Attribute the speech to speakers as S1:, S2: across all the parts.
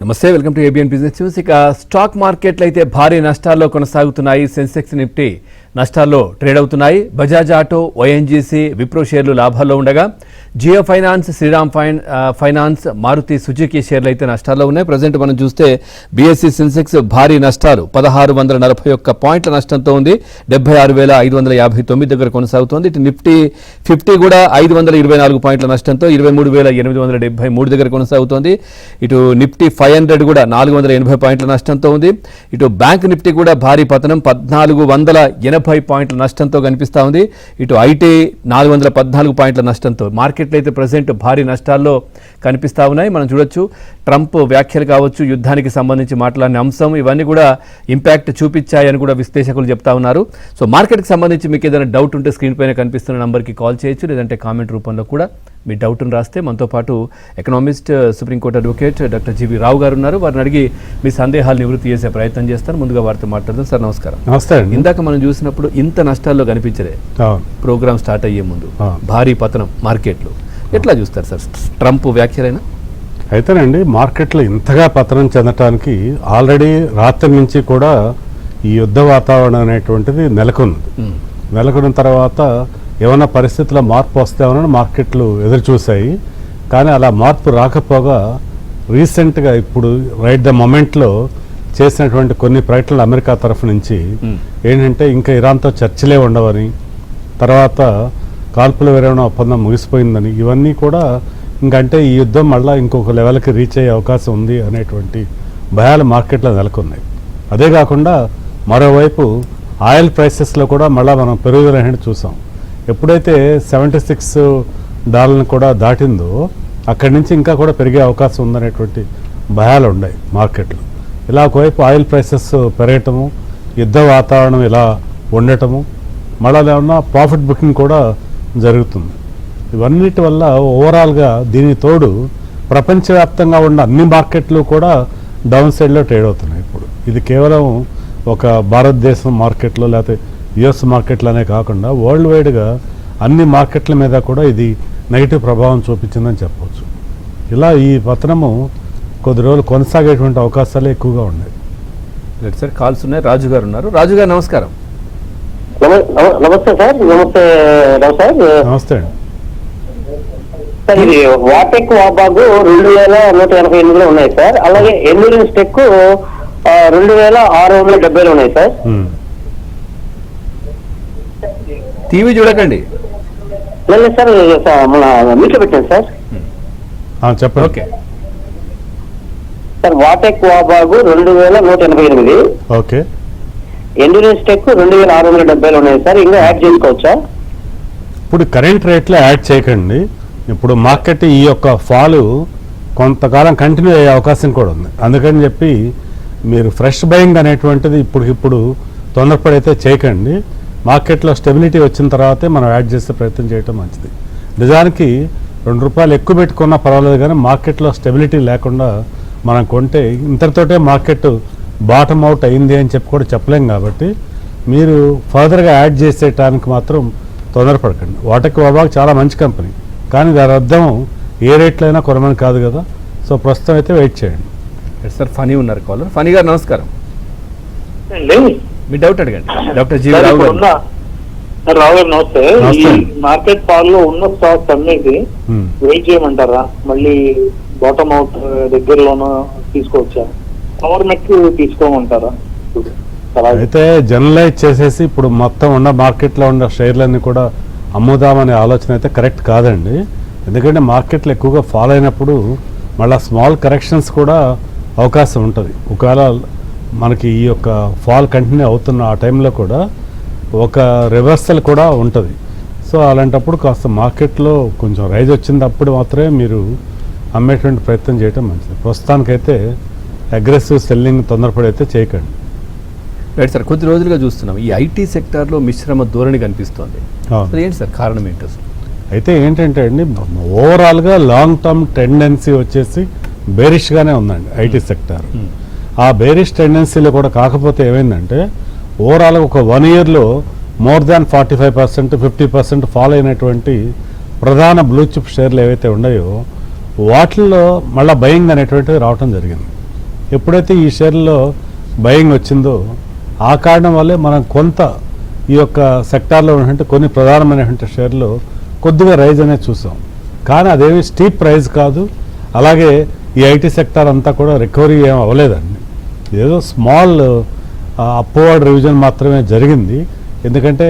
S1: నమస్తే, welcome to ABN business news. ఇక stock మార్కెట్లు అయితే భారీ నష్టాల్లో కొనసాగుతున్నాయి. సెన్సెక్స్ నిఫ్టీ నష్టాల్లో ట్రేడ్ అవుతున్నాయి. బజాజ్ ఆటో, ఓఎన్జీసీ, విప్రో షేర్లు లాభాల్లో ఉండగా Jio finance, Shriram finance, Maruti Suzuki షేర్లు అయితే నష్టాల్లో ఉన్నాయి. ప్రజెంట్ మనం చూస్తే బీఎస్సీ సెన్సెక్స్ భారీ నష్టాలు 1641 పాయింట్ల నష్టంతో ఉంది. 76,559 దగ్గర కొనసాగుతోంది. ఇటు నిఫ్టీ 50 కూడా 524 పాయింట్ల నష్టంతో 23,873 దగ్గర కొనసాగుతోంది. ఇటు నిఫ్టీ 500 కూడా 480 పాయింట్ల నష్టంతో ఉంది. ఇటు బ్యాంక్ నిఫ్టీ కూడా భారీ పతనం 1480 పాయింట్ల నష్టంతో కనిపిస్తూ ఉంది. ఇటు ఐటీ 414 పాయింట్ల నష్టంతో. మార్కెట్లు అయితే ప్రజెంట్ భారీ నష్టాల్లో కనిపిస్తూ ఉన్నాయి. మనం చూడొచ్చు, ట్రంప్ వ్యాఖ్యలు కావచ్చు, యుద్ధానికి సంబంధించి మాట్లాడిన అంశం, ఇవన్నీ కూడా ఇంపాక్ట్ చూపించాయని కూడా విశ్లేషకులు చెప్తా ఉన్నారు. సో మార్కెట్కి సంబంధించి మీకు ఏదైనా డౌట్ ఉంటే స్క్రీన్ పైన కనిపిస్తున్న నంబర్కి కాల్ చేయొచ్చు, లేదంటే కామెంట్ రూపంలో కూడా మీ డౌట్ను రాస్తే మనతో పాటు ఎకనామిస్ట్, సుప్రీంకోర్టు అడ్వకేట్ డాక్టర్ జీవి రావు గారు ఉన్నారు. వారిని అడిగి మీ సందేహాలు నివృత్తి చేసే ప్రయత్నం చేస్తాను. ముందుగా వారితో మాట్లాడదాం. సార్ నమస్కారం.
S2: నమస్తే.
S1: ఇందాక మనం చూసినప్పుడు ఇంత నష్టాల్లో కనిపించలే ప్రోగ్రామ్ స్టార్ట్ అయ్యే ముందు భారీ పతనం మార్కెట్లు. ఎట్లా చూస్తారు సార్ ట్రంప్ వ్యాఖ్యలైనా?
S2: అయితేనండి, మార్కెట్లు ఇంతగా పతనం చెందటానికి ఆల్రెడీ రాత్రి నుంచి కూడా ఈ యుద్ధ వాతావరణం అనేటువంటిది నెలకొన్న తర్వాత ఏమైనా పరిస్థితుల్లో మార్పు వస్తామని మార్కెట్లు ఎదురు చూశాయి. కానీ అలా మార్పు రాకపోగా రీసెంట్గా ఇప్పుడు రైట్ ద మొమెంట్లో చేసినటువంటి కొన్ని ప్రకటనలు అమెరికా తరఫు నుంచి ఏంటంటే ఇంకా ఇరాన్తో చర్చలే ఉండవని, తర్వాత కాల్పుల విరమణ ఒప్పందం ముగిసిపోయిందని, ఇవన్నీ కూడా ఇంకంటే ఈ యుద్ధం మళ్ళీ ఇంకొక లెవెల్కి రీచ్ అయ్యే అవకాశం ఉంది అనేటువంటి భయాలు మార్కెట్లో నెలకొన్నాయి. అదే కాకుండా మరోవైపు ఆయిల్ ప్రైసెస్లో కూడా మళ్ళీ మనం పెరుగుదల అనేది చూసాం. ఎప్పుడైతే $76 కూడా దాటిందో అక్కడి నుంచి ఇంకా కూడా పెరిగే అవకాశం ఉందనేటువంటి భయాలు ఉన్నాయి మార్కెట్లో. ఇలా ఒకవైపు ఆయిల్ ప్రైసెస్ పెరగటము, యుద్ధ వాతావరణం ఇలా ఉండటము, మళ్ళీ ఏమన్నా ప్రాఫిట్ బుకింగ్ కూడా జరుగుతుంది. ఇవన్నిటి వల్ల ఓవరాల్గా దీని తోడు ప్రపంచవ్యాప్తంగా ఉన్న అన్ని మార్కెట్లు కూడా డౌన్ సైడ్లో ట్రేడ్ అవుతున్నాయి. ఇప్పుడు ఇది కేవలం ఒక భారతదేశం మార్కెట్లో లేకపోతే యుఎస్ మార్కెట్లనే కాకుండా వరల్డ్ వైడ్గా అన్ని మార్కెట్ల మీద కూడా ఇది నెగిటివ్ ప్రభావం చూపించిందని చెప్పవచ్చు. ఇలా ఈ పతనము కొద్ది రోజులు కొనసాగేటువంటి అవకాశాలు ఎక్కువగా ఉన్నాయి.
S1: సార్ కాల్స్ ఉన్నాయి. రాజు గారు ఉన్నారు. రాజు గారు నమస్కారం.
S3: నమస్తే సార్. నమస్తే రావు సార్.
S2: నమస్తే అండి.
S3: సార్, ఇది వాటెక్ వాబాగు 2188లో ఉన్నాయి సార్. అలాగే ఎండ్యూరెన్స్ టెక్ 2670లో ఉన్నాయి సార్.
S1: టీవీ చూడకండి.
S3: లేదు సార్, మన మీట్లో పెట్టాను సార్.
S2: చెప్పండి.
S1: Okay
S3: sir, వాటెక్ వాబాగు 2188,
S2: okay.
S3: Endurance tech 2670లో ఉన్నాయి సార్. ఇంకా యాడ్ చేసుకోవచ్చా?
S2: ఇప్పుడు కరెంట్ రేట్లో యాడ్ చేయకండి. ఇప్పుడు మార్కెట్ ఈ యొక్క ఫాలు కొంతకాలం కంటిన్యూ అయ్యే అవకాశం కూడా ఉంది. అందుకని చెప్పి మీరు ఫ్రెష్ బయింగ్ అనేటువంటిది ఇప్పుడు తొందరపడైతే చేయకండి. మార్కెట్లో స్టెబిలిటీ వచ్చిన తర్వాతే మనం యాడ్ చేసే ప్రయత్నం చేయటం మంచిది. నిజానికి ₹2 ఎక్కువ పెట్టుకున్నా పర్వాలేదు, కానీ మార్కెట్లో స్టెబిలిటీ లేకుండా మనం కొంటే ఇంతటితోటే మార్కెట్ బాటమ్ అవుట్ అయింది అని చెప్పి కూడా చెప్పలేం. కాబట్టి మీరు ఫర్దర్గా యాడ్ చేసేటానికి మాత్రం తొందరపడకండి. వాటకి వాబాగ్ చాలా మంచి కంపెనీ, కానీ దాని అర్థం ఏ రేట్లో అయినా కొనమని కాదు కదా. సో ప్రస్తుతం అయితే వెయిట్ చేయండి.
S1: సార్ ఫనీ ఉన్నారు కాలర్. ఫనీ గారు నమస్కారం. మీ డౌట్ అడగండి. డాక్టర్ జీవి రావు గారు.
S4: రావు గారు నమస్తే. ఈ మార్కెట్ ఫాల్ లో ఉన్న స్టాక్స్ అన్నిటి వెయిట్ చేయమంటారా? మళ్ళీ బాటమ్ అవుట్ దగ్గరలోనూ తీసుకోవచ్చా? పవర్ మెక్ తీసుకోమంటారా?
S2: అయితే జనరలైజ్ చేసేసి ఇప్పుడు మొత్తం ఉన్న మార్కెట్లో ఉన్న షేర్లన్నీ కూడా అమ్ముదామనే ఆలోచన అయితే కరెక్ట్ కాదండి. ఎందుకంటే మార్కెట్లు ఎక్కువగా ఫాల్ అయినప్పుడు మళ్ళీ స్మాల్ కరెక్షన్స్ కూడా అవకాశం ఉంటుంది. ఒకవేళ మనకి ఈ యొక్క ఫాల్ కంటిన్యూ అవుతున్న ఆ టైంలో కూడా ఒక రివర్సల్ కూడా ఉంటుంది. సో అలాంటప్పుడు కాస్త మార్కెట్లో కొంచెం రైజ్ వచ్చినప్పుడు మాత్రమే మీరు అమ్మేటువంటి ప్రయత్నం చేయడం మంచిది. ప్రస్తుతానికైతే అగ్రెసివ్ సెల్లింగ్ తొందరపడైతే చేయకండి.
S1: రైట్ సార్, కొద్ది రోజులుగా చూస్తున్నాం ఈ ఐటీ సెక్టార్లో మిశ్రమ ధోరణి కనిపిస్తోంది. ఏంటి సార్ కారణం ఏంటి?
S2: అయితే ఏంటంటే అండి, ఓవరాల్గా లాంగ్ టర్మ్ టెండెన్సీ వచ్చేసి బేరిష్గానే ఉందండి ఐటీ సెక్టార్. ఆ బేరిష్ టెండెన్సీలో కూడా కాకపోతే ఏమైందంటే ఓవరాల్గా ఒక 1 ఇయర్లో మోర్ దాన్ 45%, 50% ఫాల్ అయినటువంటి ప్రధాన బ్లూ చిప్ షేర్లు ఏవైతే ఉన్నాయో వాటిల్లో మళ్ళీ బయింగ్ అనేటువంటిది రావటం జరిగింది. ఎప్పుడైతే ఈ షేర్లో బయింగ్ వచ్చిందో ఆ కారణం వల్లే మనం కొంత ఈ యొక్క సెక్టార్లో ఉన్నటువంటి కొన్ని ప్రధానమైనటువంటి షేర్లు కొద్దిగా రైజ్ అనేది చూసాం. కానీ అదేమి స్టీప్ రైజ్ కాదు. అలాగే ఈ ఐటీ సెక్టార్ అంతా కూడా రికవరీ ఏం అవ్వలేదండి. ఏదో స్మాల్ అప్వర్డ్ రివిజన్ మాత్రమే జరిగింది. ఎందుకంటే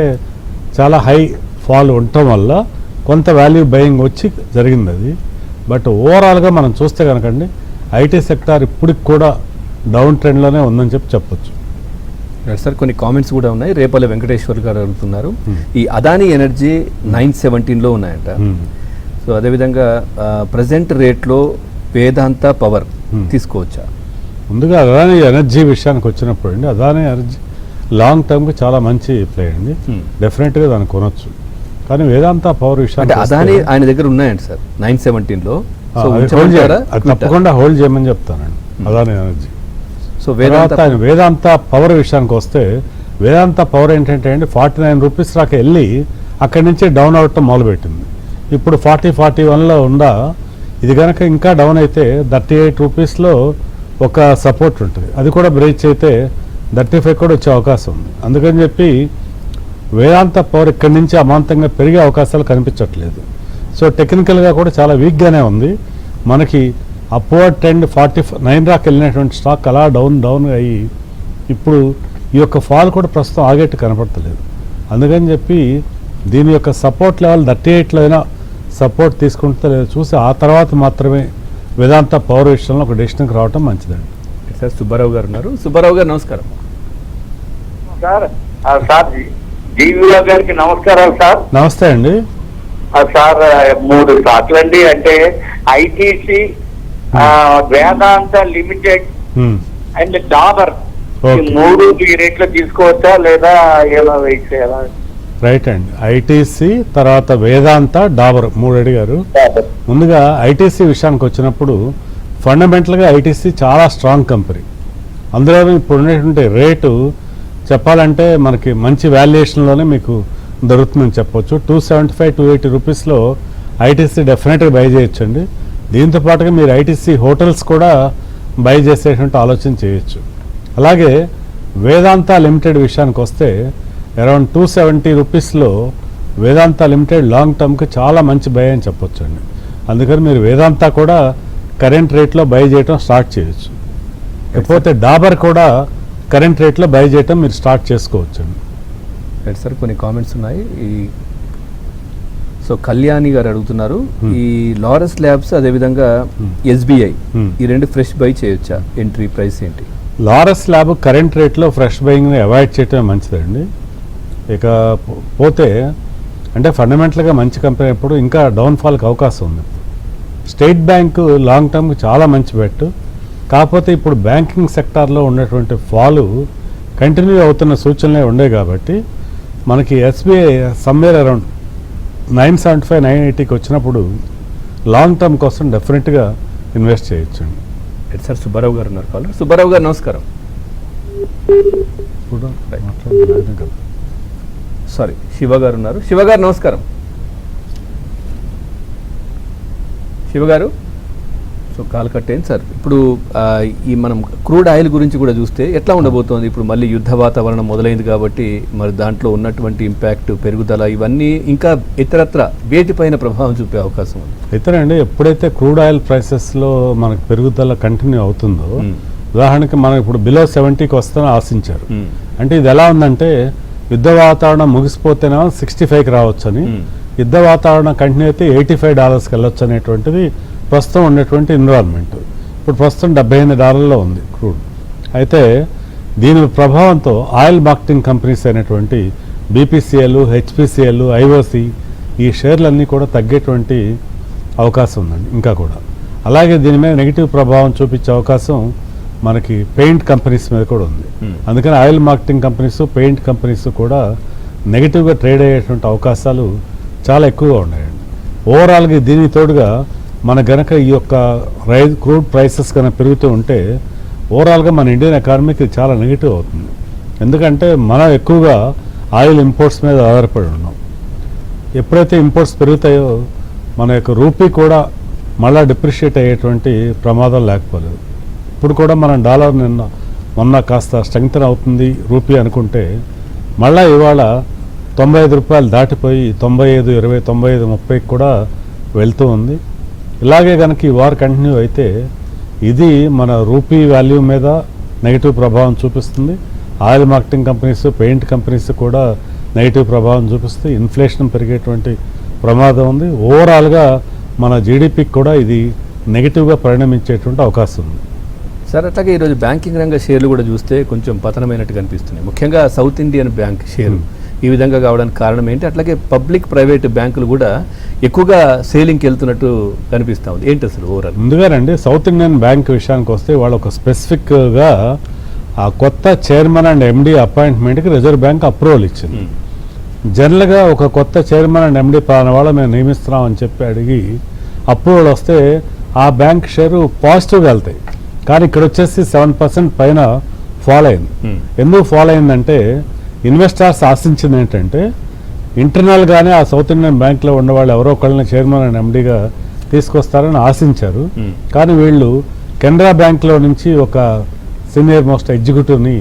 S2: చాలా హై ఫాల్ ఉండటం వల్ల కొంత వాల్యూ బయింగ్ వచ్చి జరిగింది అది. బట్ ఓవరాల్గా మనం చూస్తే కనుకండి ఐటీ సెక్టార్ ఇప్పటికి కూడా డౌన్ ట్రెండ్లోనే ఉందని చెప్పొచ్చు.
S1: సార్ కొన్ని కామెంట్స్ కూడా ఉన్నాయి. రేపల్లి వెంకటేశ్వర్ గారు అడుగుతున్నారు, ఈ అదానీ ఎనర్జీ 917లో ఉన్నాయంట. సో అదేవిధంగా ప్రజెంట్ రేట్లో వేదాంత పవర్ తీసుకోవచ్చా?
S2: ముందుగా అదానీ ఎనర్జీ విషయానికి వచ్చినప్పుడు అండి, అదానీ ఎనర్జీ లాంగ్ టర్మ్కి చాలా మంచి ప్లే అండి. డెఫినెట్గా దాన్ని కొనొచ్చు. కానీ వేదాంత పవర్ విషయానికి
S1: అదానీ ఆయన దగ్గర ఉన్నాయండి సార్ 917లో.
S2: తప్పకుండా హోల్డ్ చేయమని చెప్తానండి అదానీ ఎనర్జీ.
S1: సో
S2: వేదాంత పవర్ విషయానికి వస్తే వేదాంత పవర్ ఏంటంటే అండి 49 రూపీస్ దాకా వెళ్ళి అక్కడి నుంచి డౌన్ అవటం మొదలుపెట్టింది. ఇప్పుడు 40-41లో ఉందా. ఇది కనుక ఇంకా డౌన్ అయితే 38 రూపీస్లో ఒక సపోర్ట్ ఉంటుంది. అది కూడా బ్రేక్ అయితే 35 కూడా వచ్చే అవకాశం ఉంది. అందుకని చెప్పి వేదాంత పవర్ ఇక్కడి నుంచి అమాంతంగా పెరిగే అవకాశాలు కనిపించట్లేదు. సో టెక్నికల్గా కూడా చాలా వీక్గానే ఉంది. మనకి అప్వర్డ్ ట్రెండ్ 49 దాకా వెళ్ళినటువంటి స్టాక్ అలా డౌన్ అయ్యి ఇప్పుడు ఈ యొక్క ఫాల్ కూడా ప్రస్తుతం ఆగేట్టు కనపడతలేదు. అందుకని చెప్పి దీని యొక్క సపోర్ట్ లెవెల్ 38లో అయినా సపోర్ట్ తీసుకుంటే లేదు చూసి ఆ తర్వాత మాత్రమే వేదాంత పవర్ విషయంలో ఒక డెసిషన్కి రావటం మంచిదండి.
S1: సార్ సుబ్బారావు గారు ఉన్నారు. సుబ్బారావు గారు నమస్కారం.
S5: సార్ జీవీరావు గారికి నమస్కారాలు సార్.
S2: నమస్తే అండి
S5: సార్. 3 స్టాక్లు అండి, అంటే ITC, Vedanta limited and Dabur. ఈ 3 ఈ రేట్లో తీసుకోవచ్చా లేదా ఎలా వెయిట్ చేయాలా?
S2: రైట్ అండి. ఐటీసీ తర్వాత వేదాంత డాబర్ 3 అడిగారు. ముందుగా ఐటీసీ విషయానికి వచ్చినప్పుడు ఫండమెంటల్గా ఐటీసీ చాలా స్ట్రాంగ్ కంపెనీ. అందులో ఇప్పుడు ఉన్నటువంటి రేటు చెప్పాలంటే మనకి మంచి వాల్యుయేషన్లోనే మీకు దొరుకుతుందని చెప్పొచ్చు. 275-280 రూపీస్లో ఐటీసీ డెఫినెట్గా బై చేయొచ్చండి. దీంతో పాటుగా మీరు ఐటీసీ హోటల్స్ కూడా బై చేసేటువంటి ఆలోచన చేయొచ్చు. అలాగే వేదాంత లిమిటెడ్ విషయానికి వస్తే అరౌండ్ 270 రూపీస్లో వేదాంత లిమిటెడ్ లాంగ్ టర్మ్కి చాలా మంచి బై అని చెప్పొచ్చు అండి. అందుకని మీరు వేదాంత కూడా కరెంట్ రేట్లో బై చేయటం స్టార్ట్ చేయొచ్చు. లేకపోతే డాబర్ కూడా కరెంట్ రేట్లో బై చేయటం మీరు స్టార్ట్ చేసుకోవచ్చు అండి.
S1: సార్ కొన్ని కామెంట్స్ ఉన్నాయి. సో కళ్యాణి గారు అడుగుతున్నారు, ఈ లారస్ ల్యాబ్స్ అదేవిధంగా ఎస్బీఐ ఈ 2 ఫ్రెష్ బై చేయొచ్చా? ఎంట్రీ ప్రైస్ ఏంటి?
S2: లారస్ ల్యాబ్ కరెంట్ రేట్లో ఫ్రెష్ బయింగ్ని అవాయిడ్ చేయటమే మంచిదండి. ఇక పోతే అంటే ఫండమెంటల్గా మంచి కంపెనీ ఎప్పుడు ఇంకా డౌన్ఫాల్కి అవకాశం ఉంది. స్టేట్ బ్యాంకు లాంగ్ టర్మ్కి చాలా మంచి బెట్. కాకపోతే ఇప్పుడు బ్యాంకింగ్ సెక్టార్లో ఉన్నటువంటి ఫాలు కంటిన్యూ అవుతున్న సూచనలే ఉండే కాబట్టి మనకి ఎస్బీఐ సమ్వేర్ అరౌండ్ 975-980కి వచ్చినప్పుడు లాంగ్ టర్మ్ కోసం డెఫినెట్గా ఇన్వెస్ట్ చేయొచ్చండి.
S1: సార్ సుబ్బారావు గారు ఉన్నారు కాల్. సుబ్బారావు గారు నమస్కారం. సారీ శివ గారు ఉన్నారు. శివ గారు నమస్కారం. శివ గారు సో కాల్ కట్టేయండి సార్. ఇప్పుడు ఈ మనం క్రూడ్ ఆయిల్ గురించి కూడా చూస్తే ఎట్లా ఉండబోతోంది? ఇప్పుడు మళ్ళీ యుద్ధ వాతావరణం మొదలైంది కాబట్టి మరి దాంట్లో ఉన్నటువంటి ఇంపాక్ట్, పెరుగుదల ఇవన్నీ ఇంకా ఇతరత్ర వేటిపైన ప్రభావం చూపే అవకాశం ఉంది?
S2: ఇతరండి ఎప్పుడైతే క్రూడ్ ఆయిల్ ప్రైసెస్లో మనకు పెరుగుదల కంటిన్యూ అవుతుందో, ఉదాహరణకి మనం ఇప్పుడు బిలో 70కి వస్తుందని ఆశించారు. అంటే ఇది ఎలా ఉందంటే యుద్ధ వాతావరణం ముగిసిపోతేనే 65కి రావచ్చని, యుద్ధ వాతావరణం కంటిన్యూ అయితే $85కి వెళ్ళొచ్చు అనేటువంటిది ప్రస్తుతం ఉన్నటువంటి ఎన్విరాన్మెంట్. ఇప్పుడు ప్రస్తుతం $78 ఉంది క్రూడ్. అయితే దీని ప్రభావంతో ఆయిల్ మార్కెటింగ్ కంపెనీస్ అయినటువంటి బీపీసీఎల్, హెచ్పిసిఎల్, ఐఓసి ఈ షేర్లన్నీ కూడా తగ్గేటువంటి అవకాశం ఉందండి ఇంకా కూడా. అలాగే దీని మీద నెగిటివ్ ప్రభావం చూపించే అవకాశం మనకి పెయింట్ కంపెనీస్ మీద కూడా ఉంది. అందుకని oil marketing companies, paint companies కూడా నెగిటివ్గా ట్రేడ్ అయ్యేటువంటి అవకాశాలు చాలా ఎక్కువగా ఉన్నాయండి. ఓవరాల్గా దీనికి తోడుగా మన గనక ఈ యొక్క క్రూడ్ ప్రైసెస్ కనుక పెరుగుతూ ఉంటే ఓవరాల్గా మన ఇండియన్ ఎకానమీకి చాలా నెగిటివ్ అవుతుంది. ఎందుకంటే మనం ఎక్కువగా ఆయిల్ ఇంపోర్ట్స్ మీద ఆధారపడి ఉన్నాం. ఎప్పుడైతే ఇంపోర్ట్స్ పెరుగుతాయో మన యొక్క రూపీ కూడా మళ్ళీ డిప్రిషియేట్ అయ్యేటువంటి ప్రమాదం లేకపోలేదు. ఇప్పుడు కూడా మనం డాలర్ మొన్న కాస్త స్ట్రెంగ్తన్ అవుతుంది రూపీ అనుకుంటే మళ్ళీ ఇవాళ 95 రూపాయలు దాటిపోయి 95.20 95.30 కూడా వెళ్తూ ఉంది. ఇలాగే కనుక ఈ వార్ కంటిన్యూ అయితే ఇది మన రూపీ వాల్యూ మీద నెగిటివ్ ప్రభావం చూపిస్తుంది. Oil marketing companies, paint companies కూడా నెగిటివ్ ప్రభావం చూపిస్తుంది. ఇన్ఫ్లేషన్ పెరిగేటువంటి ప్రమాదం ఉంది. ఓవరాల్గా మన జీడిపికి కూడా ఇది నెగిటివ్గా పరిణమించేటువంటి అవకాశం ఉంది.
S1: సార్ అట్లాగే ఈరోజు బ్యాంకింగ్ రంగ షేర్లు కూడా చూస్తే కొంచెం పతనమైనట్టు కనిపిస్తున్నాయి. ముఖ్యంగా సౌత్ ఇండియన్ బ్యాంక్ షేరు ఈ విధంగా కావడానికి కారణం ఏంటి? అట్లాగే పబ్లిక్ ప్రైవేట్ బ్యాంకులు కూడా ఎక్కువగా సేలింగ్కి వెళ్తున్నట్టు కనిపిస్తూ ఉంది. ఏంటి అసలు ఓవరాల్?
S2: ముందుగానండి సౌత్ ఇండియన్ బ్యాంక్ విషయానికి వస్తే వాళ్ళు ఒక స్పెసిఫిక్గా ఆ కొత్త చైర్మన్ అండ్ ఎండి అపాయింట్మెంట్కి రిజర్వ్ బ్యాంక్ అప్రూవల్ ఇచ్చింది. జనరల్గా ఒక కొత్త చైర్మన్ అండ్ ఎండి పలానా వాళ్ళు మేము నియమిస్తున్నామని చెప్పి అడిగి అప్రూవల్ వస్తే ఆ బ్యాంక్ షేరు పాజిటివ్గా వెళ్తాయి. కానీ ఇక్కడ వచ్చేసి 7% పైన ఫాల్ అయింది. ఎందుకు ఫాల్ అయిందంటే ఇన్వెస్టర్స్ ఆశించింది ఏంటంటే ఇంటర్నల్గానే ఆ సౌత్ ఇండియన్ బ్యాంక్లో ఉన్నవాళ్ళు ఎవరో ఒకళ్ళని చైర్మన్ అండ్ ఎండీగా తీసుకొస్తారని ఆశించారు. కానీ వీళ్ళు కెనరా బ్యాంక్లో నుంచి ఒక సీనియర్ మోస్ట్ ఎగ్జిక్యూటివ్ని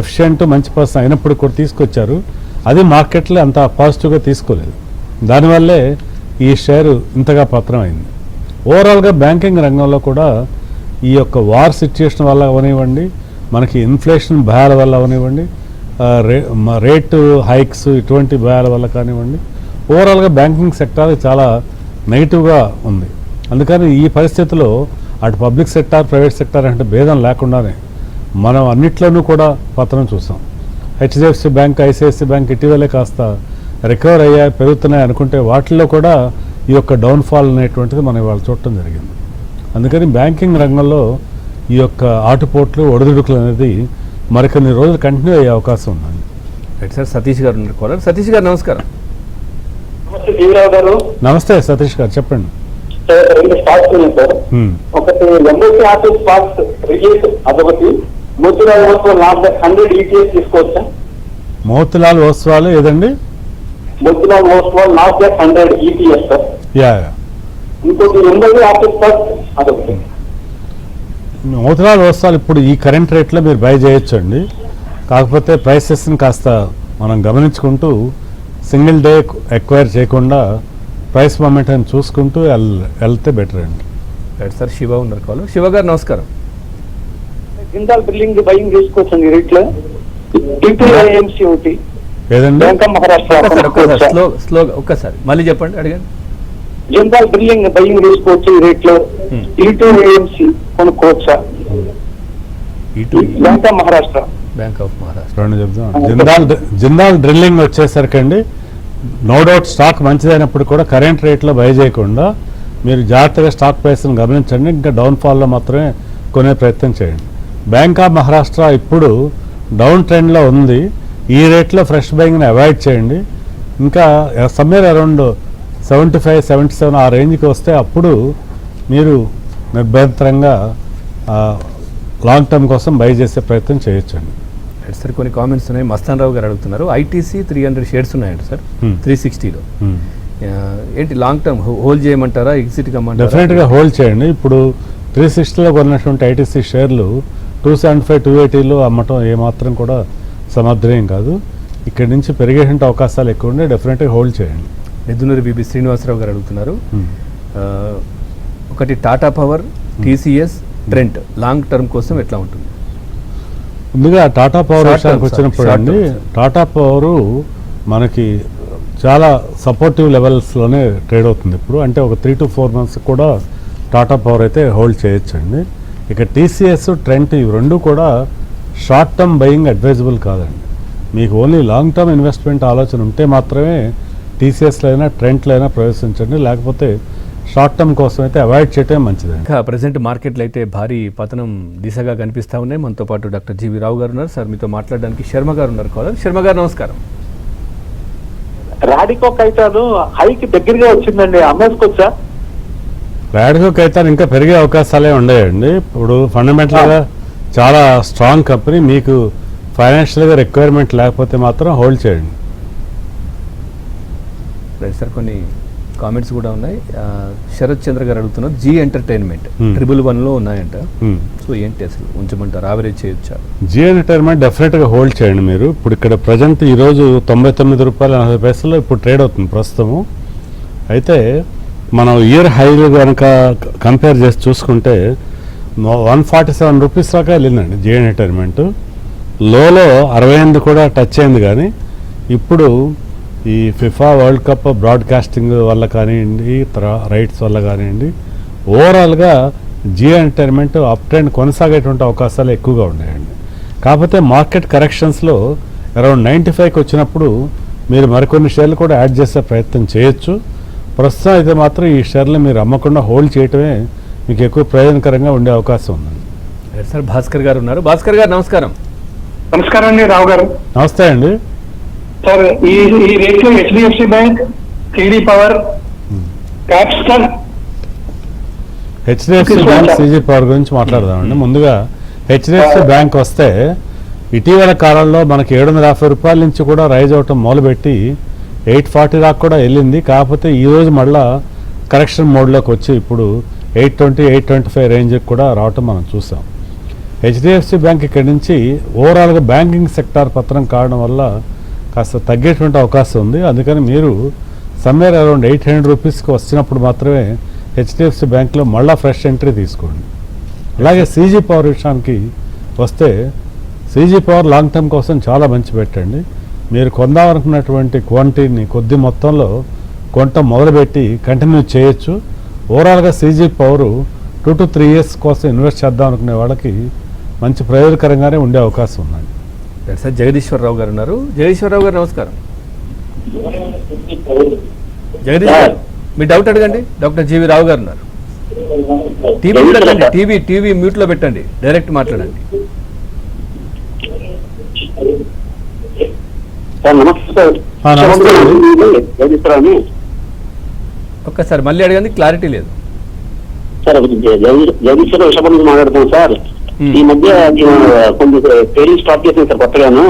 S2: ఎఫిషియెంట్ మంచి పర్సన్ అయినప్పుడు కూడా తీసుకొచ్చారు. అది మార్కెట్లో అంత పాజిటివ్గా తీసుకోలేదు. దానివల్లే ఈ షేరు ఇంతగా పత్రం అయింది. ఓవరాల్గా బ్యాంకింగ్ రంగంలో కూడా ఈ యొక్క వార్ సిచ్యుయేషన్ వల్ల అవనివ్వండి, మనకి ఇన్ఫ్లేషన్ భయాల వల్ల అవనివ్వండి, రేటు హైక్స్ ఇటువంటి భయాల వల్ల కానివ్వండి, ఓవరాల్గా బ్యాంకింగ్ సెక్టార్ చాలా నెగిటివ్గా ఉంది. అందుకని ఈ పరిస్థితిలో అటు పబ్లిక్ సెక్టార్ ప్రైవేట్ సెక్టార్ అంటే భేదం లేకుండానే మనం అన్నిట్లోనూ కూడా పతనం చూసాం. హెచ్డిఎఫ్సి బ్యాంక్, ఐసిఐసి బ్యాంక్ ఇటీవలే కాస్త రికవర్ అయ్యాయి, పెరుగుతున్నాయి అనుకుంటే వాటిల్లో కూడా ఈ యొక్క డౌన్ఫాల్ అనేటువంటిది మనం ఇవాళ చూడటం జరిగింది. అందుకని బ్యాంకింగ్ రంగంలో ఈ యొక్క ఆటుపోట్లు ఒడిదుడుకులు అనేది మరికొన్ని రోజులు కంటిన్యూ అయ్యే అవకాశం ఉందండి.
S1: రైట్ సార్, సతీష్ గారు ఉన్నారు కాలర్. సతీష్ గారు నమస్కారం.
S3: జీవరావు గారు,
S2: నమస్తే సతీష్ గారు, చెప్పండి.
S3: రెండు స్టాక్స్ ఉన్నాయి సార్. ఒకటి ఎంఎస్సీ ఆఫీస్ స్టాక్స్ రిలీజ్, అదొకటి మోతిలాల్ ఓస్వాల్ నాస్డాక్ 100 ఈటీఎఫ్ తీసుకోవచ్చా?
S2: మోతిలాల్ ఓస్వాల్ ఏదండి?
S3: Motilal Oswal Nasdaq 100 ETF sir.
S2: Yeah.
S3: ఇంకోటి ఎంఎస్సీ ఆఫీస్ స్టాక్స్, అదొకటి.
S2: మోతిలాల్ ఓస్వాల్ ఇప్పుడు ఈ కరెంట్ రేట్లో మీరు బై చేయొచ్చండి. కాకపోతే ప్రైసెస్ని కాస్త మనం గమనించుకుంటూ సింగిల్ డే ఎక్వైర్ చేయకుండా ప్రైస్ మొమెంటం చూసుకుంటూ వెళ్తే బెటర్ అండి.
S1: రైట్ సార్, శివ ఉన్నారు కాలర్. శివ గారు నమస్కారం.
S3: జిందాల్ బిల్డింగ్ బయింగ్ తీసుకోవచ్చండి రేట్లో. టీటీఐఎంసీ ఒకటి
S2: ఏదండి?
S3: Bank of Maharashtra.
S1: స్లోగా ఒక్కసారి మళ్ళీ చెప్పండి, అడగండి.
S3: జిందాల్ బిల్డింగ్ బయింగ్ తీసుకోవచ్చు ఈ రేట్లో. టీటీఐఎంసీ కొనుక్కోవచ్చా? Bank of Maharashtra.
S1: Bank of Maharashtra
S2: రెండు చెప్తాం. జిందాల్ డ్రిల్లింగ్ వచ్చేసరికండి నో డౌట్ స్టాక్ మంచిదైనప్పుడు కూడా కరెంట్ రేట్లో బై చేయకుండా మీరు జాగ్రత్తగా స్టాక్ ప్రైస్ని గమనించండి. ఇంకా డౌన్ఫాల్లో మాత్రమే కొనే ప్రయత్నం చేయండి. బ్యాంక్ ఆఫ్ మహారాష్ట్ర ఇప్పుడు డౌన్ ట్రెండ్లో ఉంది. ఈ రేట్లో ఫ్రెష్ బయింగ్ని అవాయిడ్ చేయండి. ఇంకా సమ్వేర్ అరౌండ్ 75-77 ఆ రేంజ్కి వస్తే అప్పుడు మీరు నిర్భయంతరంగా లాంగ్ టర్మ్ కోసం బై చేసే ప్రయత్నం చేయొచ్చండి.
S1: సార్ కొన్ని కామెంట్స్ ఉన్నాయి. మస్తాన్ రావు గారు అడుగుతున్నారు, ఐటీసీ 300 షేర్స్ ఉన్నాయండి సార్ 360లో. ఏంటి లాంగ్ టర్మ్ హోల్డ్ చేయమంటారా, ఎగ్జిట్ కమ్మంటారా?
S2: డెఫినెట్గా హోల్డ్ చేయండి. ఇప్పుడు 360లో కొన్నటువంటి ఐటీసీ షేర్లు 275-280లో అమ్మటం ఏమాత్రం కూడా సమర్థనీయం కాదు. ఇక్కడి నుంచి పెరిగేటువంటి అవకాశాలు ఎక్కువ ఉండే డెఫినెట్గా హోల్డ్ చేయండి.
S1: నిధునూరి బిబి శ్రీనివాసరావు గారు అడుగుతున్నారు, ఒకటి Tata power, TCS, Trent long term కోసం ఎట్లా ఉంటుంది?
S2: ముందుగా టాటా పవర్ విషయానికి వచ్చినప్పుడు అండి, టాటా పవర్ మనకి చాలా సపోర్టివ్ లెవెల్స్లోనే ట్రేడ్ అవుతుంది ఇప్పుడు. అంటే ఒక 3 to 4 months కూడా టాటా పవర్ అయితే హోల్డ్ చేయొచ్చండి. ఇక టీసీఎస్, ట్రెంట్ ఇవి రెండు కూడా షార్ట్ టర్మ్ బయింగ్ అడ్వైజబుల్ కాదండి. మీకు ఓన్లీ లాంగ్ టర్మ్ ఇన్వెస్ట్మెంట్ ఆలోచన ఉంటే మాత్రమే టీసీఎస్లో అయినా ట్రెంట్లో అయినా ప్రవేశించండి. లేకపోతే షార్ట్ టర్మ్ కోసం అయితే అవాయిడ్ చేయటం మంచిదండి.
S1: ఇంకా ప్రజెంట్ మార్కెట్లో అయితే భారీ పతనం దిశగా కనిపిస్తూ ఉన్నాయి. మనతో పాటు డాక్టర్ జీవి రావు గారు ఉన్నారు. సార్ మీతో మాట్లాడడానికి శర్మ గారు ఉన్నారు కాలర్. శర్మ గారు నమస్కారం.
S4: రాడికో కైతాను హైకి దగ్గరగా వచ్చిందండి, అమ్మేసుకోవచ్చా?
S2: రాడికో కైతాన్ ఇంకా పెరిగే అవకాశాలే ఉన్నాయండి. ఇప్పుడు ఫండమెంటల్గా చాలా స్ట్రాంగ్ కంపెనీ. మీకు ఫైనాన్షియల్గా రిక్వైర్మెంట్ లేకపోతే మాత్రం హోల్డ్ చేయండి.
S1: సార్ కొన్ని కామెంట్స్ కూడా ఉన్నాయి. శరత్ చంద్ర గారు అడుగుతున్నారు, జీ ఎంటర్టైన్మెంట్
S2: Hmm.
S1: 111లో ఉన్నాయంట. సో ఏంటి అసలు ఉంచమంటారు, ఆవరేజ్ చేయొచ్చా?
S2: జీ ఎంటర్టైన్మెంట్ డెఫినెట్గా హోల్డ్ చేయండి మీరు. ఇప్పుడు ఇక్కడ ప్రజెంట్ ఈరోజు ₹99.80 ఇప్పుడు ట్రేడ్ అవుతుంది ప్రస్తుతము. అయితే మనం ఇయర్ హైలు కనుక కంపేర్ చేసి చూసుకుంటే ₹147 దాకా వెళ్ళిందండి జీ ఎంటర్టైన్మెంట్. లోలో 68 కూడా టచ్ అయింది. కానీ ఇప్పుడు ఈ ఫిఫా వరల్డ్ కప్ బ్రాడ్కాస్టింగ్ వల్ల కానివ్వండి, రైట్స్ వల్ల కానివ్వండి, ఓవరాల్గా జీ ఎంటర్టైన్మెంట్ అప్ ట్రెండ్ కొనసాగేటువంటి అవకాశాలు ఎక్కువగా ఉన్నాయండి. కాకపోతే మార్కెట్ కరెక్షన్స్లో అరౌండ్ 95కి వచ్చినప్పుడు మీరు మరికొన్ని షేర్లు కూడా యాడ్ చేసే ప్రయత్నం చేయొచ్చు. ప్రస్తుతం అయితే మాత్రం ఈ షేర్లు మీరు అమ్మకుండా హోల్డ్ చేయటమే మీకు ఎక్కువ ప్రయోజనకరంగా ఉండే అవకాశం ఉందండి.
S1: సార్ భాస్కర్ గారు ఉన్నారు. భాస్కర్ గారు నమస్కారం.
S6: నమస్కారం అండి రావు గారు.
S2: నమస్తే అండి.
S6: సార్ ఈ రేట్లో HDFC bank, TD power, capital,
S2: HDFC bank, CG power గురించి మాట్లాడదామండి. ముందుగా హెచ్డిఎఫ్సి బ్యాంక్ వస్తే ఇటీవల కాలంలో మనకి ₹750 నుంచి కూడా రైజ్ అవటం మొదలుపెట్టి 840 దాకా కూడా వెళ్ళింది. కాకపోతే ఈరోజు మళ్ళా కరెక్షన్ మోడ్లోకి వచ్చి ఇప్పుడు 820, 825 రేంజ్కి కూడా రావటం మనం చూసాం. హెచ్డిఎఫ్సి బ్యాంక్ ఇక్కడి నుంచి ఓవరాల్గా బ్యాంకింగ్ సెక్టార్ పత్రం కావడం వల్ల కాస్త తగ్గేటువంటి అవకాశం ఉంది. అందుకని మీరు సమ్వేర్ అరౌండ్ ₹800 వచ్చినప్పుడు మాత్రమే హెచ్డిఎఫ్సి బ్యాంక్లో మళ్ళీ ఫ్రెష్ ఎంట్రీ తీసుకోండి. అలాగే CG పవర్ విషయానికి వస్తే CG పవర్ లాంగ్ టర్మ్ కోసం చాలా మంచి పెట్టండి. మీరు కొందామనుకున్నటువంటి క్వాంటిటీని కొద్ది మొత్తంలో కొంట మొదలుపెట్టి కంటిన్యూ చేయొచ్చు. ఓవరాల్గా CG పవర్ 2 to 3 years కోసం ఇన్వెస్ట్ చేద్దాం అనుకునే వాళ్ళకి మంచి ప్రయోజనకరంగానే ఉండే అవకాశం ఉందండి.
S1: సార్ జగదీశ్వరరావు గారు ఉన్నారు. జగదీశ్వరరావు గారు నమస్కారం. జగదీష్ గారు మీ డౌట్ అడగండి. డాక్టర్ జీవి రావు గారు ఉన్నారు. టీవీ పెట్టండి, టీవీ మ్యూట్లో పెట్టండి, డైరెక్ట్ మాట్లాడండి.
S3: సార్ నమస్తే సార్.
S2: నమస్తే
S3: జగదీశ్వరరావు.
S1: ఒక్కసారి మళ్ళీ అడగండి, క్లారిటీ లేదు.
S3: సార్ జగదీశ్వరరావు విషయం నుంచి మాట్లాడుతున్నాం సార్. ఈ మధ్య కొంచెం ట్రేడింగ్ స్టార్ట్ చేసింది సార్ కొత్తగాను.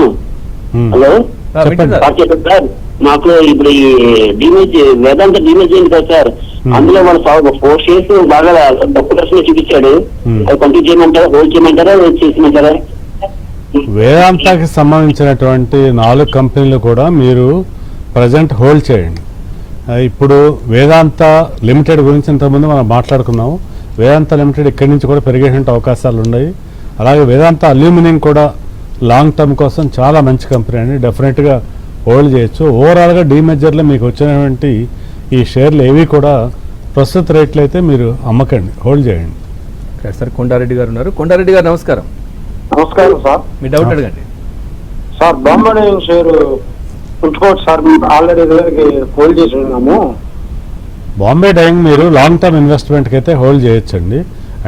S3: హలో స్టార్ట్ చేశారు సార్. మాకు ఇప్పుడు ఈ డిమేజ్ వేదాంత డిమేజ్ అయింది కదా సార్. అందులో వాళ్ళు 4 షేర్స్ బాగా తక్కువ దర్శనం చూపించాడు. అది కంటిన్యూ చేయమంటారా, హోల్డ్ చేయమంటారా, చేసిమంటారా?
S2: వేదాంతకి సంబంధించినటువంటి 4 కంపెనీలు కూడా మీరు ప్రజెంట్ హోల్డ్ చేయండి. ఇప్పుడు వేదాంత లిమిటెడ్ గురించి ఇంతకుముందు మనం మాట్లాడుకున్నాము. వేదాంత లిమిటెడ్ ఇక్కడి నుంచి కూడా పెరిగేటువంటి అవకాశాలు ఉన్నాయి. అలాగే వేదాంత అల్యూమినియం కూడా లాంగ్ టర్మ్ కోసం చాలా మంచి కంపెనీ అండి, డెఫినెట్గా హోల్డ్ చేయొచ్చు. ఓవరాల్గా డీమెజర్లో మీకు వచ్చినటువంటి ఈ షేర్లు ఏవి కూడా ప్రస్తుత రేట్లు అయితే మీరు అమ్మకండి, హోల్డ్ చేయండి.
S1: సార్ కొండారెడ్డి గారు ఉన్నారు. కొండారెడ్డి గారు నమస్కారం.
S6: నమస్కారం సార్.
S1: మీ డౌట్ అడగండి.
S6: సార్ బాంబే షేర్ ఉంచుకోవచ్చు సార్, ఆల్రెడీ హోల్డ్ చేసి ఉన్నాము.
S2: బాంబే డైయింగ్ మీరు లాంగ్ టర్మ్ ఇన్వెస్ట్మెంట్కి అయితే హోల్డ్ చేయొచ్చండి.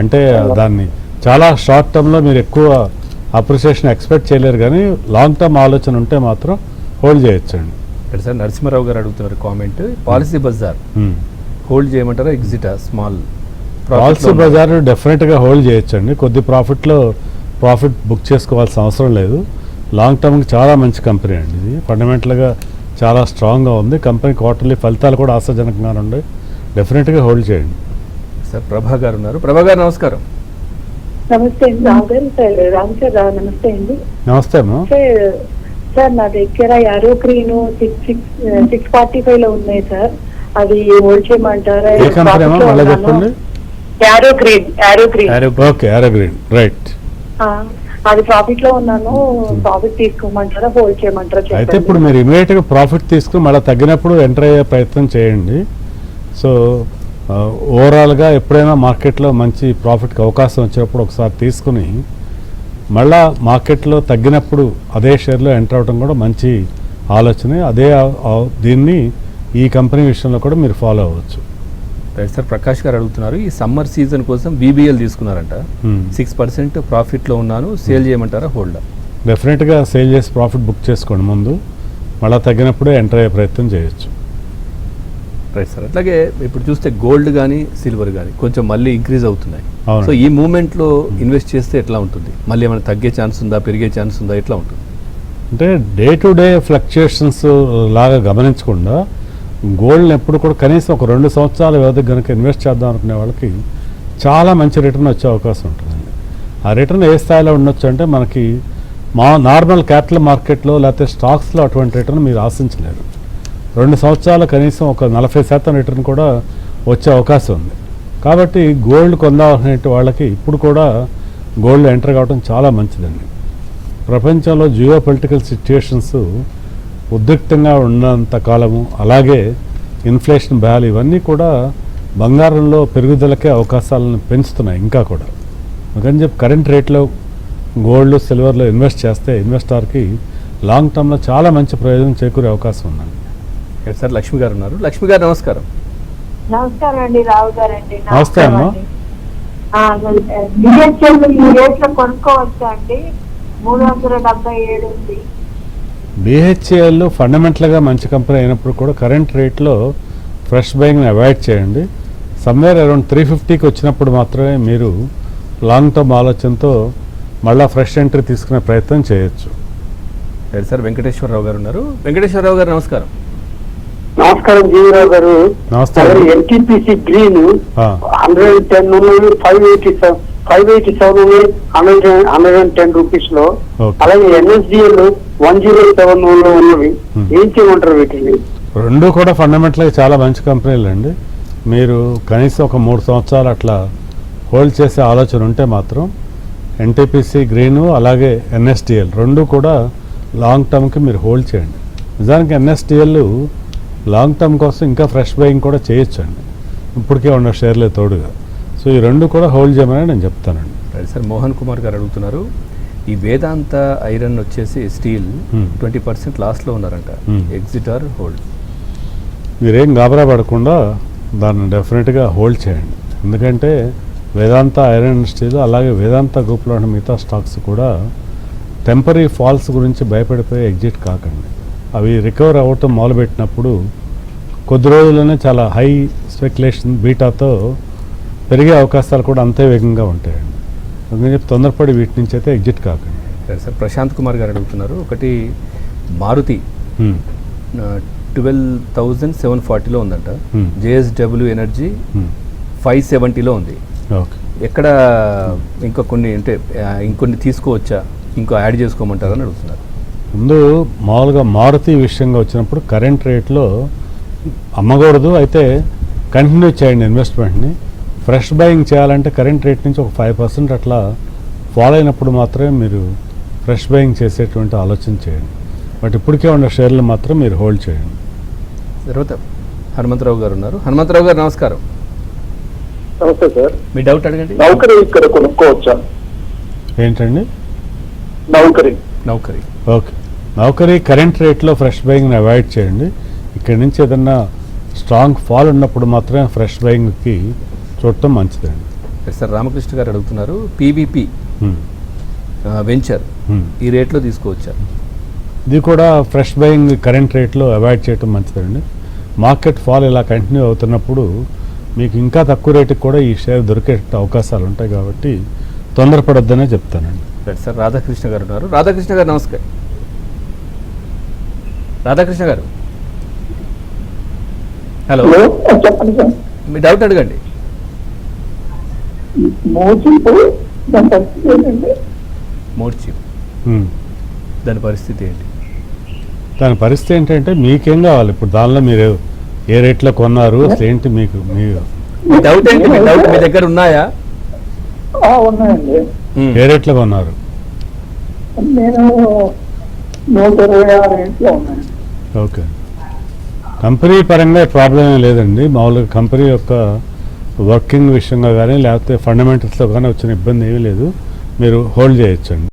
S2: అంటే దాన్ని చాలా షార్ట్ టర్మ్లో మీరు ఎక్కువ అప్రిసియేషన్ ఎక్స్పెక్ట్ చేయలేరు, కానీ లాంగ్ టర్మ్ ఆలోచన ఉంటే మాత్రం హోల్డ్ చేయొచ్చండి.
S1: ఇక్కడ సార్ నరసింహారావు గారు అడుగుతున్నారు కామెంట్, పాలసీ బజార్ హోల్డ్ చేయమంటారా, ఎగ్జిటా? స్మాల్
S2: పాలసీ బజార్ డెఫినెట్గా హోల్డ్ చేయొచ్చండి. కొద్ది ప్రాఫిట్ బుక్ చేసుకోవాల్సిన అవసరం లేదు. లాంగ్ టర్మ్కి చాలా మంచి కంపెనీ అండి. ఇది ఫండమెంటల్గా చాలా స్ట్రాంగ్గా ఉంది. కంపెనీ క్వార్టర్లీ ఫలితాలు కూడా ఆశాజనకంగా ఉన్నాయి. డెఫినెట్గా హోల్డ్ చేయండి.
S1: సార్ ప్రభా గారు ఉన్నారు. ప్రభా గారు నమస్కారం.
S7: నమస్తే అండి రావు గారు. సార్ రావు సార్ నమస్తే అండి.
S2: నమస్తే అమ్మా.
S7: సార్ నా దగ్గర యారో గ్రీన్ 645 లో ఉన్నాయి సార్, అది హోల్డ్ చేయమంటారా?
S2: ఏ కంపెనీ అమ్మా మళ్ళీ చెప్పండి.
S7: Arrow green.
S2: Okay, arrow green, right.
S7: అది ప్రాఫిట్ లో ఉన్నాను, ప్రాఫిట్ తీసుకోమంటారా, హోల్డ్ చేయమంటారా?
S2: అయితే ఇప్పుడు మీరు ఇమీడియట్గా ప్రాఫిట్ తీసుకుని మళ్ళీ తగ్గినప్పుడు ఎంటర్ అయ్యే ప్రయత్నం చేయండి. సో ఓవరాల్గా ఎప్పుడైనా మార్కెట్లో మంచి ప్రాఫిట్కి అవకాశం వచ్చినప్పుడు ఒకసారి తీసుకుని మళ్ళా మార్కెట్లో తగ్గినప్పుడు అదే షేర్లో ఎంటర్ అవడం కూడా మంచి ఆలోచనే. దీన్ని ఈ కంపెనీ విషయంలో కూడా మీరు ఫాలో అవ్వచ్చు.
S1: Right sir. ప్రకాష్ గారు అడుగుతున్నారు, ఈ సమ్మర్ సీజన్ కోసం VBL తీసుకున్నారంట, 6% ప్రాఫిట్లో ఉన్నాను, సేల్ చేయమంటారా, హోల్డా?
S2: డెఫినెట్గా సేల్ చేసి ప్రాఫిట్ బుక్ చేసుకోండి ముందు, మళ్ళీ తగ్గినప్పుడే ఎంటర్ అయ్యే ప్రయత్నం చేయొచ్చు.
S1: Right sir. అట్లాగే ఇప్పుడు చూస్తే గోల్డ్ కానీ సిల్వర్ కానీ కొంచెం మళ్ళీ ఇంక్రీజ్ అవుతున్నాయి.
S2: అవును.
S1: సో ఈ మూమెంట్లో ఇన్వెస్ట్ చేస్తే ఎట్లా ఉంటుంది? మళ్ళీ ఏమైనా తగ్గే ఛాన్స్ ఉందా, పెరిగే ఛాన్స్ ఉందా, ఎట్లా ఉంటుంది?
S2: అంటే డే టు డే ఫ్లక్చుయేషన్స్ లాగా గమనించకుండా గోల్డ్ని ఎప్పుడు కూడా కనీసం ఒక 2 సంవత్సరాల వ్యవధి కనుక ఇన్వెస్ట్ చేద్దాం అనుకునే వాళ్ళకి చాలా మంచి రిటర్న్ వచ్చే అవకాశం ఉంటుందండి. ఆ రిటర్న్ ఏ స్థాయిలో ఉండొచ్చు అంటే మనకి నార్మల్ క్యాపిటల్ మార్కెట్లో లేకపోతే స్టాక్స్లో అటువంటి రిటర్న్ మీరు ఆశించలేరు. 2 సంవత్సరాలు కనీసం ఒక 40% రిటర్న్ కూడా వచ్చే అవకాశం ఉంది. కాబట్టి గోల్డ్ కొందామనే వాళ్ళకి ఇప్పుడు కూడా గోల్డ్ ఎంటర్ కావడం చాలా మంచిదండి. ప్రపంచంలో జియో పొలిటికల్ సిచ్యుయేషన్స్ ఉద్రిక్తంగా ఉన్నంత కాలము, అలాగే ఇన్ఫ్లేషన్ భయాలు ఇవన్నీ కూడా బంగారంలో పెరుగుదలకే అవకాశాలను పెంచుతున్నాయి ఇంకా కూడా. అందుకని చెప్పి కరెంట్ రేట్లో గోల్డ్ సిల్వర్లో ఇన్వెస్ట్ చేస్తే ఇన్వెస్టర్కి లాంగ్ టర్మ్లో చాలా మంచి ప్రయోజనం చేకూరే అవకాశం ఉందండి.
S1: సార్ లక్ష్మి గారు ఉన్నారు. లక్ష్మి గారు నమస్కారం.
S8: నమస్కారం అండి, రావు గారండి.
S2: నమస్తే అమ్మా.
S8: బిహెచ్ఎల్ ఈ రేట్లో కొనుక్కోవచ్చా అండి? 377 ఉంది.
S2: బిహెచ్ఏఎల్ ఫండమెంటల్గా మంచి కంపెనీ అయినప్పుడు కూడా కరెంట్ రేట్లో ఫ్రెష్ బయింగ్ని అవాయిడ్ చేయండి. సమ్వేర్ అరౌండ్ 350కి వచ్చినప్పుడు మాత్రమే మీరు లాంగ్ టర్మ్ ఆలోచనతో మళ్ళీ ఫ్రెష్ ఎంట్రీ తీసుకునే ప్రయత్నం చేయొచ్చు.
S1: సార్ వెంకటేశ్వరరావు గారు ఉన్నారు. వెంకటేశ్వరరావు గారు నమస్కారం.
S3: నమస్కారం జీవరావు గారు.
S2: నమస్తే.
S3: ఎన్టీపీసీ గ్రీన్ 110 ఉన్నాయి, 587 ఉన్నాయి, 110 రూపీస్ లో.
S2: Okay.
S3: అలాగే ఎన్ఎస్డిఎల్ 107 లో ఉన్నవి. ఏం చేయమంటారు వీటిని?
S2: రెండు కూడా ఫండమెంటల్గా చాలా మంచి కంపెనీలు అండి. మీరు కనీసం ఒక 3 సంవత్సరాలు అట్లా హోల్డ్ చేసే ఆలోచన ఉంటే మాత్రం ఎన్టీపీసీ గ్రీను అలాగే ఎన్ఎస్డిఎల్ రెండు కూడా లాంగ్ టర్మ్కి మీరు హోల్డ్ చేయండి. నిజానికి ఎన్ఎస్డిఎల్ లాంగ్ టర్మ్ కోసం ఇంకా ఫ్రెష్ బయింగ్ కూడా చేయొచ్చండి, ఇప్పటికే ఉన్న షేర్లే తోడుగా. సో ఈ రెండు కూడా హోల్డ్ చేయమని నేను చెప్తానండి.
S1: సార్ మోహన్ కుమార్ గారు అడుగుతున్నారు, ఈ వేదాంత ఐరన్ వచ్చేసి స్టీల్ 20% లాస్లో ఉన్నారంట, ఎగ్జిట్ ఆర్ హోల్డ్?
S2: మీరేం గాబరా పడకుండా దాన్ని డెఫినెట్గా హోల్డ్ చేయండి. ఎందుకంటే వేదాంత ఐరన్ స్టీల్ అలాగే వేదాంత గ్రూప్లో ఉన్న మిగతా స్టాక్స్ కూడా టెంపరీ ఫాల్స్ గురించి భయపడిపోయి ఎగ్జిట్ కాకండి. అవి రికవర్ అవ్వటం మొదలుపెట్టినప్పుడు కొద్ది రోజుల్లోనే చాలా హై స్పెక్యులేషన్ బీటాతో పెరిగే అవకాశాలు కూడా అంతే వేగంగా ఉంటాయండి. అందుకని చెప్పి తొందరపడి వీటి నుంచి అయితే ఎగ్జిట్ కాకండి.
S1: సరే సార్ ప్రశాంత్ కుమార్ గారు అడుగుతున్నారు, ఒకటి మారుతి 12,740లో ఉందంట, జేఎస్డబ్ల్యూ ఎనర్జీ 570లో ఉంది.
S2: ఓకే,
S1: ఎక్కడ ఇంకా కొన్ని అంటే ఇంకొన్ని తీసుకోవచ్చా, ఇంకో యాడ్ చేసుకోమంటారని అడుగుతున్నారు.
S2: ముందు మామూలుగా మారుతి విషయంగా వచ్చినప్పుడు కరెంట్ రేట్లో అమ్మకూడదు, అయితే కంటిన్యూ చేయండి ఇన్వెస్ట్మెంట్ని. ఫ్రెష్ బయింగ్ చేయాలంటే కరెంట్ రేట్ నుంచి ఒక 5% అట్లా ఫాలో అయినప్పుడు మాత్రమే మీరు ఫ్రెష్ బయింగ్ చేసేటువంటి ఆలోచన చేయండి. బట్ ఇప్పటికే ఉన్న షేర్లు మాత్రం మీరు హోల్డ్ చేయండి.
S1: తర్వాత హనుమంతరావు గారు ఉన్నారు. హనుమంతరావు గారు నమస్కారం.
S6: నమస్తే సార్.
S1: మీ డౌట్ అడగండి.
S6: నౌకరీ ఇక్కడ కొనుక్కోవచ్చా?
S2: ఏంటండి?
S6: నౌకరీ.
S1: నౌకరీ
S2: ఓకే, నౌకరీ కరెంట్ రేట్లో ఫ్రెష్ బయింగ్ని అవాయిడ్ చేయండి. ఇక్కడి నుంచి ఏదన్నా స్ట్రాంగ్ ఫాల్ ఉన్నప్పుడు మాత్రమే ఫ్రెష్ బయింగ్కి చూడటం మంచిదండి.
S1: సార్ రామకృష్ణ గారు అడుగుతున్నారు, పీవీపీ వెంచర్ ఈ రేట్లో తీసుకోవచ్చా?
S2: ఇది కూడా ఫ్రెష్ బయింగ్ కరెంట్ రేట్లో అవాయిడ్ చేయటం మంచిదండి. మార్కెట్ ఫాల్ ఇలా కంటిన్యూ అవుతున్నప్పుడు మీకు ఇంకా తక్కువ రేటుకి కూడా ఈ షేర్ దొరికే అవకాశాలు ఉంటాయి, కాబట్టి తొందరపడొద్దనే చెప్తానండి.
S1: సార్ రాధాకృష్ణ గారు ఉన్నారు. రాధాకృష్ణ గారు నమస్కారం. రాధాకృష్ణ గారు హలో,
S6: చెప్పండి సార్.
S1: మీ డౌట్ అడగండి. మోడ్చిప్ దాని పరిస్థితి ఏంటి?
S2: దాని పరిస్థితి ఏంటంటే మీకేం కావాలి ఇప్పుడు? దానిలో మీరు ఏ రేట్లో కొన్నారు అసలు ఏంటి మీకు?
S1: మీ డౌట్ ఏంటి? మీ డౌట్ మీ దగ్గర ఉన్నాయా?
S6: ఉన్నాయండి.
S2: ఏ రేట్లో కొన్నారు?
S6: నేను 126 రేట్లో ఉన్నాను.
S2: ఓకే, కంపెనీ పరంగా ప్రాబ్లం ఏం లేదండి. మామూలుగా కంపెనీ యొక్క వర్కింగ్ విషయంగా కానీ లేకపోతే ఫండమెంటల్స్లో కానీ వచ్చిన ఇబ్బంది ఏమీ లేదు, మీరు హోల్డ్ చేయొచ్చండి.